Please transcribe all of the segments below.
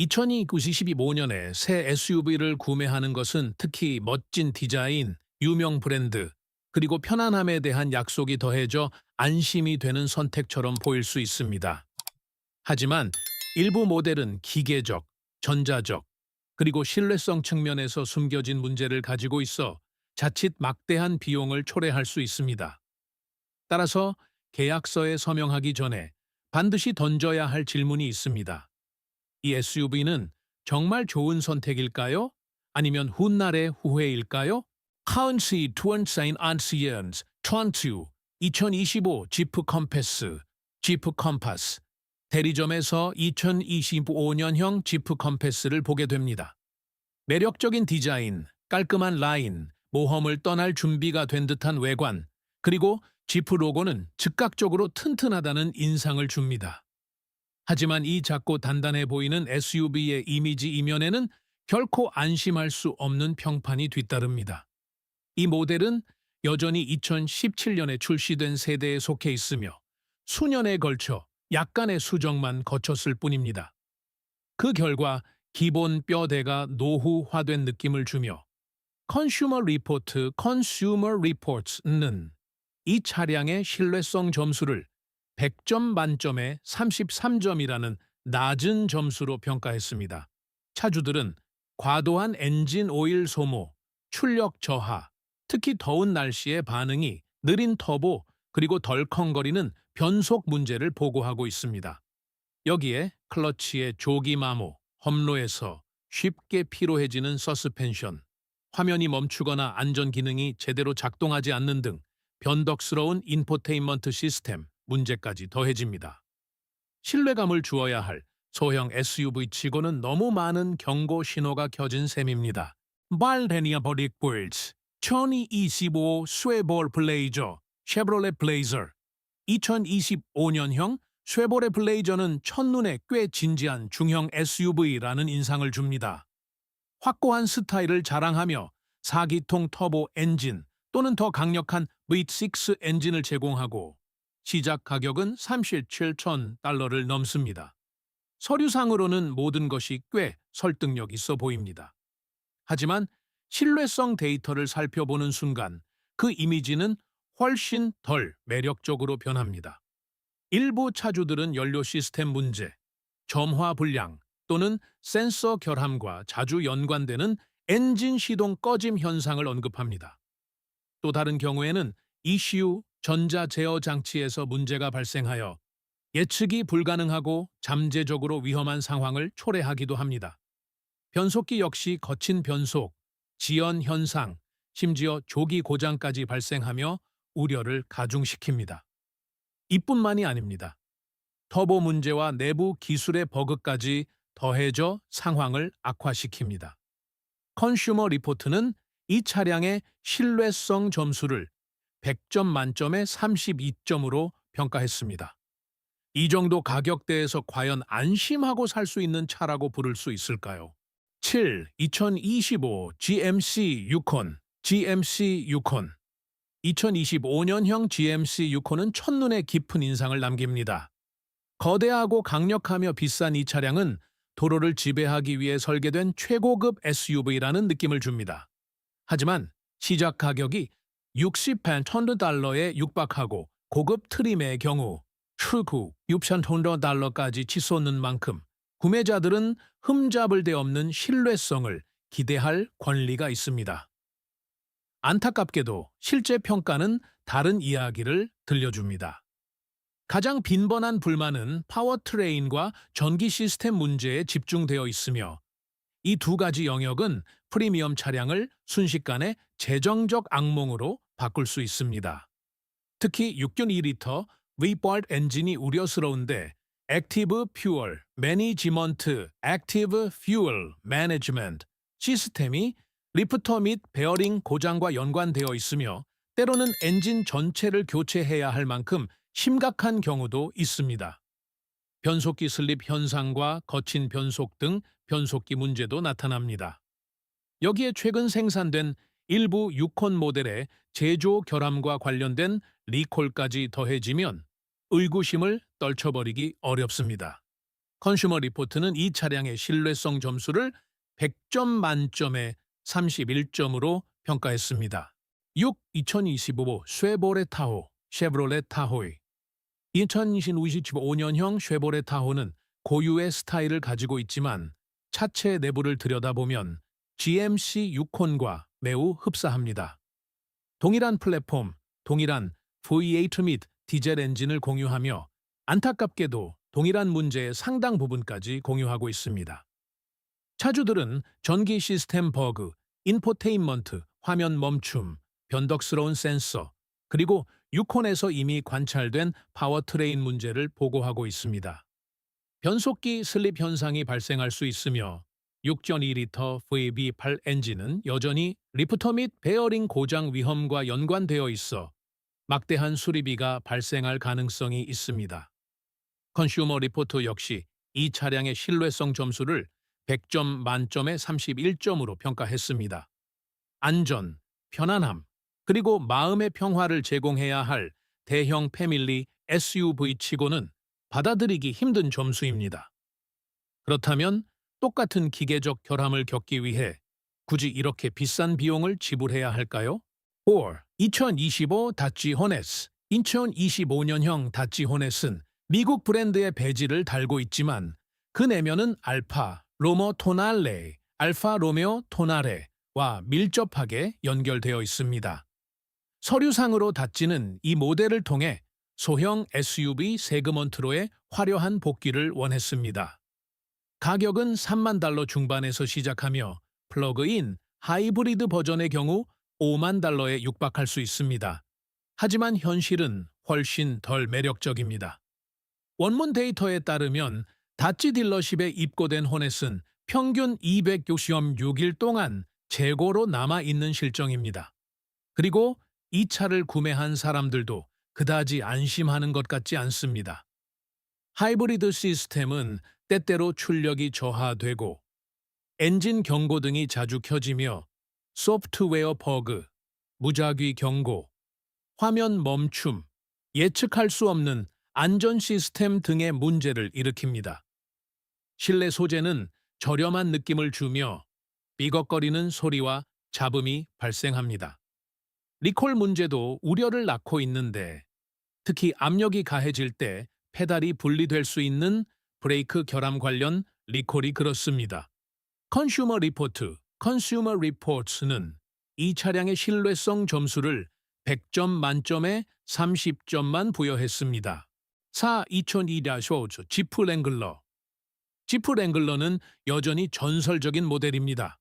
2025년에 새 SUV를 구매하는 것은 특히 멋진 디자인, 유명 브랜드, 그리고 편안함에 대한 약속이 더해져 안심이 되는 선택처럼 보일 수 있습니다. 하지만 일부 모델은 기계적, 전자적, 그리고 신뢰성 측면에서 숨겨진 문제를 가지고 있어 자칫 막대한 비용을 초래할 수 있습니다. 따라서 계약서에 서명하기 전에 반드시 던져야 할 질문이 있습니다. 이 SUV는 정말 좋은 선택일까요? 아니면 훗날의 후회일까요? 카운시 투원사인 안시언스 트런투 2025 지프 컴패스 지프 컴파스 대리점에서 2025년형 지프 컴패스를 보게 됩니다. 매력적인 디자인, 깔끔한 라인, 모험을 떠날 준비가 된 듯한 외관, 그리고 지프 로고는 즉각적으로 튼튼하다는 인상을 줍니다. 하지만 이 작고 단단해 보이는 SUV의 이미지 이면에는 결코 안심할 수 없는 평판이 뒤따릅니다. 이 모델은 여전히 2017년에 출시된 세대에 속해 있으며 수년에 걸쳐 약간의 수정만 거쳤을 뿐입니다. 그 결과 기본 뼈대가 노후화된 느낌을 주며 Consumer Reports는 이 차량의 신뢰성 점수를 100점 만점에 33점이라는 낮은 점수로 평가했습니다. 차주들은 과도한 엔진 오일 소모, 출력 저하, 특히 더운 날씨의 반응이 느린 터보, 그리고 덜컹거리는 변속 문제를 보고하고 있습니다. 여기에 클러치의 조기 마모, 험로에서 쉽게 피로해지는 서스펜션, 화면이 멈추거나 안전 기능이 제대로 작동하지 않는 등 변덕스러운 인포테인먼트 시스템 문제까지 더해집니다. 신뢰감을 주어야 할 소형 SUV치고는 너무 많은 경고 신호가 켜진 셈입니다. 발레니아 버릭볼즈 2025 쉐보레 블레이저 쉐브롤레 블레이저 2025년형 쉐보레 블레이저는 첫눈에 꽤 진지한 중형 SUV라는 인상을 줍니다. 확고한 스타일을 자랑하며 4기통 터보 엔진 또는 더 강력한 V6 엔진을 제공하고 시작 가격은 37,000달러를 넘습니다. 서류상으로는 모든 것이 꽤 설득력 있어 보입니다. 하지만 신뢰성 데이터를 살펴보는 순간 그 이미지는 훨씬 덜 매력적으로 변합니다. 일부 차주들은 연료 시스템 문제, 점화 불량 또는 센서 결함과 자주 연관되는 엔진 시동 꺼짐 현상을 언급합니다. 또 다른 경우에는 ECU 전자 제어 장치에서 문제가 발생하여 예측이 불가능하고 잠재적으로 위험한 상황을 초래하기도 합니다. 변속기 역시 거친 변속, 지연 현상, 심지어 조기 고장까지 발생하며 우려를 가중시킵니다. 이뿐만이 아닙니다. 터보 문제와 내부 기술의 버그까지 더해져 상황을 악화시킵니다. 컨슈머 리포트는 이 차량의 신뢰성 점수를 100점 만점에 32점으로 평가했습니다. 이 정도 가격대에서 과연 안심하고 살 수 있는 차라고 부를 수 있을까요? 2025 GMC 유콘 GMC 유콘 2025년형 GMC 유콘은 첫눈에 깊은 인상을 남깁니다. 거대하고 강력하며 비싼 이 차량은 도로를 지배하기 위해 설계된 최고급 SUV라는 느낌을 줍니다. 하지만 시작 가격이 60,000달러에 육박하고 고급 트림의 경우 추후 6,000달러까지 치솟는 만큼 구매자들은 흠잡을 데 없는 신뢰성을 기대할 권리가 있습니다. 안타깝게도 실제 평가는 다른 이야기를 들려줍니다. 가장 빈번한 불만은 파워트레인과 전기 시스템 문제에 집중되어 있으며 이 두 가지 영역은 프리미엄 차량을 순식간에 재정적 악몽으로 바꿀 수 있습니다. 특히 6.2리터 V8 엔진이 우려스러운데 액티브 퓨얼 매니지먼트 액티브 퓨얼 매니지먼트 시스템이 리프터 및 베어링 고장과 연관되어 있으며 때로는 엔진 전체를 교체해야 할 만큼 심각한 경우도 있습니다. 변속기 슬립 현상과 거친 변속 등 변속기 문제도 나타납니다. 여기에 최근 생산된 일부 유콘 모델의 제조 결함과 관련된 리콜까지 더해지면 의구심을 떨쳐버리기 어렵습니다. 컨슈머 리포트는 이 차량의 신뢰성 점수를 100점 만점에 31점으로 평가했습니다. 6. 2025 쉐보레 타호, 쉐브롤레 타호이 2025년형 쉐보레 타호는 고유의 스타일을 가지고 있지만 차체 내부를 들여다보면 GMC 유콘과 매우 흡사합니다. 동일한 플랫폼, 동일한 V8 및 디젤 엔진을 공유하며 안타깝게도 동일한 문제의 상당 부분까지 공유하고 있습니다. 차주들은 전기 시스템 버그, 인포테인먼트, 화면 멈춤, 변덕스러운 센서, 그리고 유콘에서 이미 관찰된 파워트레인 문제를 보고하고 있습니다. 변속기 슬립 현상이 발생할 수 있으며 6.2리터 VB8 엔진은 여전히 리프터 및 베어링 고장 위험과 연관되어 있어 막대한 수리비가 발생할 가능성이 있습니다. 컨슈머 리포트 역시 이 차량의 신뢰성 점수를 100점 만점에 31점으로 평가했습니다. 안전, 편안함, 그리고 마음의 평화를 제공해야 할 대형 패밀리 SUV치고는 받아들이기 힘든 점수입니다. 그렇다면 똑같은 기계적 결함을 겪기 위해 굳이 이렇게 비싼 비용을 지불해야 할까요? 4. 2025 다치 호넷 2025년형 다치 호넷은 미국 브랜드의 배지를 달고 있지만 그 내면은 알파 로메오 토날레, 알파 로메오 토나레와 밀접하게 연결되어 있습니다. 서류상으로 다치는 이 모델을 통해 소형 SUV 세그먼트로의 화려한 복귀를 원했습니다. 가격은 3만 달러 중반에서 시작하며 플러그인 하이브리드 버전의 경우 5만 달러에 육박할 수 있습니다. 하지만 현실은 훨씬 덜 매력적입니다. 원문 데이터에 따르면 다치 딜러십에 입고된 호넷은 평균 266일 동안 재고로 남아있는 실정입니다. 그리고 이 차를 구매한 사람들도 그다지 안심하는 것 같지 않습니다. 하이브리드 시스템은 때때로 출력이 저하되고 엔진 경고등이 자주 켜지며 소프트웨어 버그, 무작위 경고, 화면 멈춤, 예측할 수 없는 안전 시스템 등의 문제를 일으킵니다. 실내 소재는 저렴한 느낌을 주며 삐걱거리는 소리와 잡음이 발생합니다. 리콜 문제도 우려를 낳고 있는데 특히 압력이 가해질 때 페달이 분리될 수 있는 브레이크 결함 관련 리콜이 그렇습니다. 컨슈머 리포트, 컨슈머 리포츠는 이 차량의 신뢰성 점수를 100점 만점에 30점만 부여했습니다. 4. 2002-5 지프 랭글러 지프 랭글러는 여전히 전설적인 모델입니다.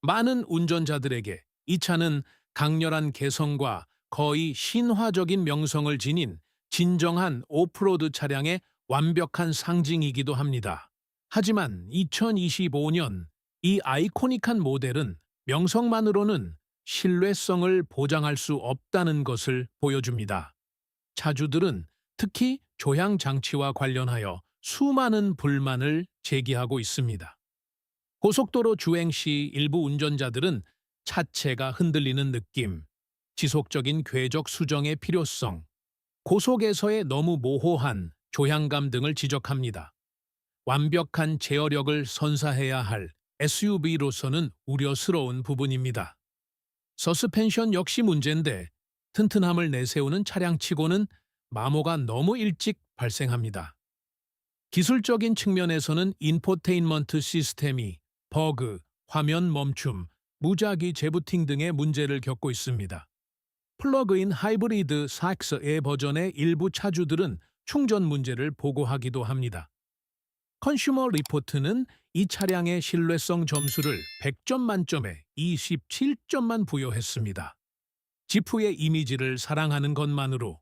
많은 운전자들에게 이 차는 강렬한 개성과 거의 신화적인 명성을 지닌 진정한 오프로드 차량의 완벽한 상징이기도 합니다. 하지만 2025년 이 아이코닉한 모델은 명성만으로는 신뢰성을 보장할 수 없다는 것을 보여줍니다. 차주들은 특히 조향 장치와 관련하여 수많은 불만을 제기하고 있습니다. 고속도로 주행 시 일부 운전자들은 차체가 흔들리는 느낌, 지속적인 궤적 수정의 필요성, 고속에서의 너무 모호한 조향감 등을 지적합니다. 완벽한 제어력을 선사해야 할 SUV로서는 우려스러운 부분입니다. 서스펜션 역시 문제인데 튼튼함을 내세우는 차량치고는 마모가 너무 일찍 발생합니다. 기술적인 측면에서는 인포테인먼트 시스템이 버그, 화면 멈춤, 무작위 재부팅 등의 문제를 겪고 있습니다. 플러그인 하이브리드 4X의 버전의 일부 차주들은 충전 문제를 보고하기도 합니다. 컨슈머 리포트는 이 차량의 신뢰성 점수를 100점 만점에 27점만 부여했습니다. 지프의 이미지를 사랑하는 것만으로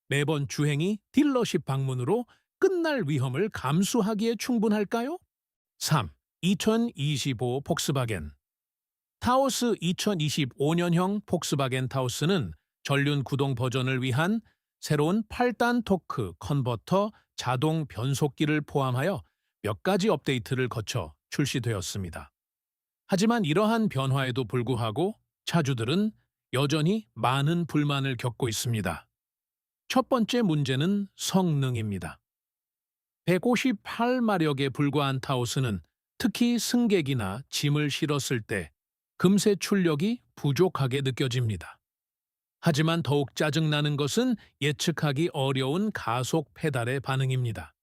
매번 주행이 딜러십 방문으로 끝날 위험을 감수하기에 충분할까요? 3. 2025 폭스바겐 타오스 2025년형 폭스바겐 타오스는 전륜 구동 버전을 위한 새로운 8단 토크 컨버터 자동 변속기를 포함하여 몇 가지 업데이트를 거쳐 출시되었습니다. 하지만 이러한 변화에도 불구하고 차주들은 여전히 많은 불만을 겪고 있습니다. 첫 번째 문제는 성능입니다. 158마력에 불과한 타오스는 특히 승객이나 짐을 실었을 때 금세 출력이 부족하게 느껴집니다. 하지만 더욱 짜증나는 것은 예측하기 어려운 가속 페달의 반응입니다.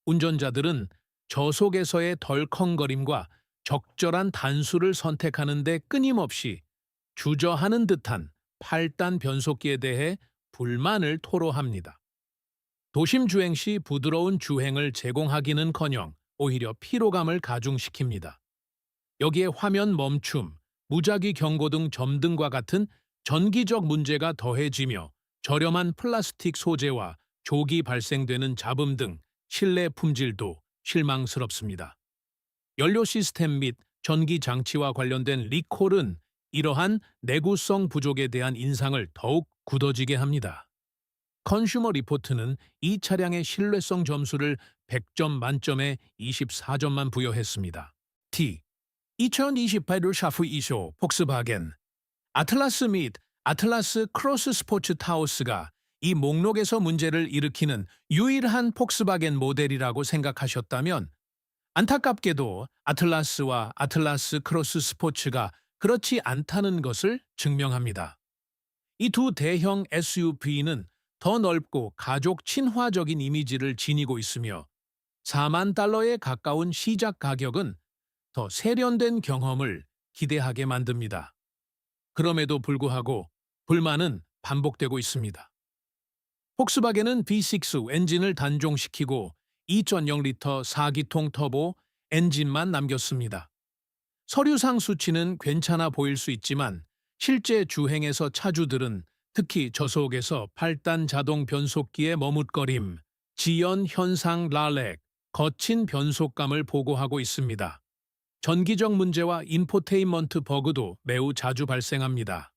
운전자들은 저속에서의 덜컹거림과 적절한 단수를 선택하는 데 끊임없이 주저하는 듯한 8단 변속기에 대해 불만을 토로합니다. 도심 주행 시 부드러운 주행을 제공하기는커녕 오히려 피로감을 가중시킵니다. 여기에 화면 멈춤, 무작위 경고 등 점등과 같은 전기적 문제가 더해지며 저렴한 플라스틱 소재와 조기 발생되는 잡음 등 실내 품질도 실망스럽습니다. 연료 시스템 및 전기 장치와 관련된 리콜은 이러한 내구성 부족에 대한 인상을 더욱 굳어지게 합니다. 컨슈머 리포트는 이 차량의 신뢰성 점수를 100점 만점에 24점만 부여했습니다. T. 2028년 샤프 이쇼 폭스바겐 아틀라스 및 아틀라스 크로스 스포츠 타우스가 이 목록에서 문제를 일으키는 유일한 폭스바겐 모델이라고 생각하셨다면 안타깝게도 아틀라스와 아틀라스 크로스 스포츠가 그렇지 않다는 것을 증명합니다. 이 두 대형 SUV는 더 넓고 가족 친화적인 이미지를 지니고 있으며 4만 달러에 가까운 시작 가격은 더 세련된 경험을 기대하게 만듭니다. 그럼에도 불구하고 불만은 반복되고 있습니다. 폭스바겐은 V6 엔진을 단종시키고 2.0리터 4기통 터보 엔진만 남겼습니다. 서류상 수치는 괜찮아 보일 수 있지만 실제 주행에서 차주들은 특히 저속에서 8단 자동 변속기의 머뭇거림, 지연 현상 랄렉, 거친 변속감을 보고하고 있습니다. 전기적 문제와 인포테인먼트 버그도 매우 자주 발생합니다.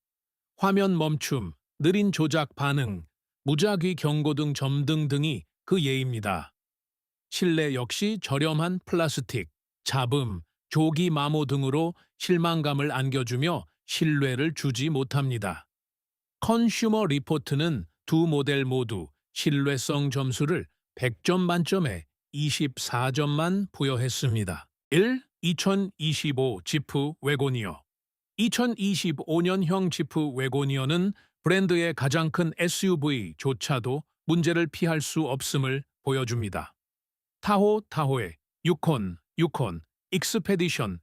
화면 멈춤, 느린 조작 반응, 무작위 경고 등 점등 등이 그 예입니다. 실내 역시 저렴한 플라스틱, 잡음, 조기 마모 등으로 실망감을 안겨주며 신뢰를 주지 못합니다. 컨슈머 리포트는 두 모델 모두 신뢰성 점수를 100점 만점에 24점만 부여했습니다. 1. 2025 지프 외고니어 2025년형 지프 외고니어는 브랜드의 가장 큰 SUV조차도 문제를 피할 수 없음을 보여줍니다. 타호의 유콘, 익스페디션,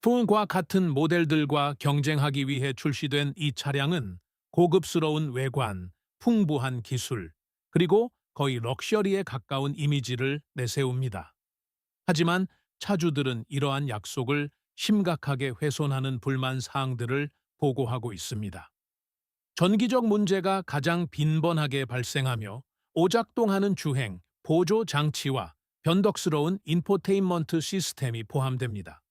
풀과 같은 모델들과 경쟁하기 위해 출시된 이 차량은 고급스러운 외관, 풍부한 기술, 그리고 거의 럭셔리에 가까운 이미지를 내세웁니다. 하지만 차주들은 이러한 약속을 심각하게 훼손하는 불만 사항들을 보고하고 있습니다. 전기적 문제가 가장 빈번하게 발생하며 오작동하는 주행, 보조 장치와 변덕스러운 인포테인먼트 시스템이 포함됩니다.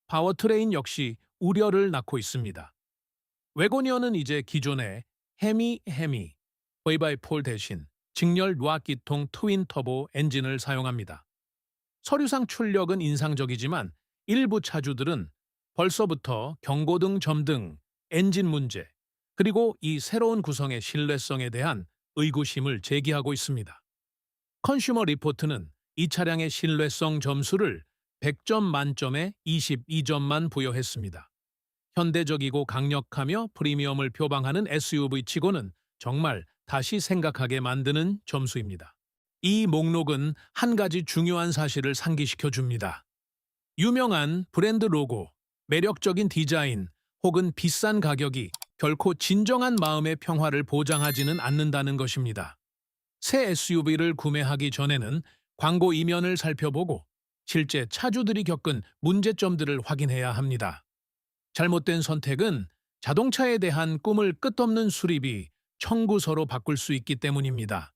파워트레인 역시 우려를 낳고 있습니다. 외고니어는 이제 기존의 헤미, 4x4 대신 직렬 루압기통 트윈 터보 엔진을 사용합니다. 서류상 출력은 인상적이지만 일부 차주들은 벌써부터 경고등 점등, 엔진 문제, 그리고 이 새로운 구성의 신뢰성에 대한 의구심을 제기하고 있습니다. 컨슈머 리포트는 이 차량의 신뢰성 점수를 100점 만점에 22점만 부여했습니다. 현대적이고 강력하며 프리미엄을 표방하는 SUV치고는 정말 다시 생각하게 만드는 점수입니다. 이 목록은 한 가지 중요한 사실을 상기시켜 줍니다. 유명한 브랜드 로고, 매력적인 디자인 혹은 비싼 가격이 결코 진정한 마음의 평화를 보장하지는 않는다는 것입니다. 새 SUV를 구매하기 전에는 광고 이면을 살펴보고 실제 차주들이 겪은 문제점들을 확인해야 합니다. 잘못된 선택은 자동차에 대한 꿈을 끝없는 수리비, 청구서로 바꿀 수 있기 때문입니다.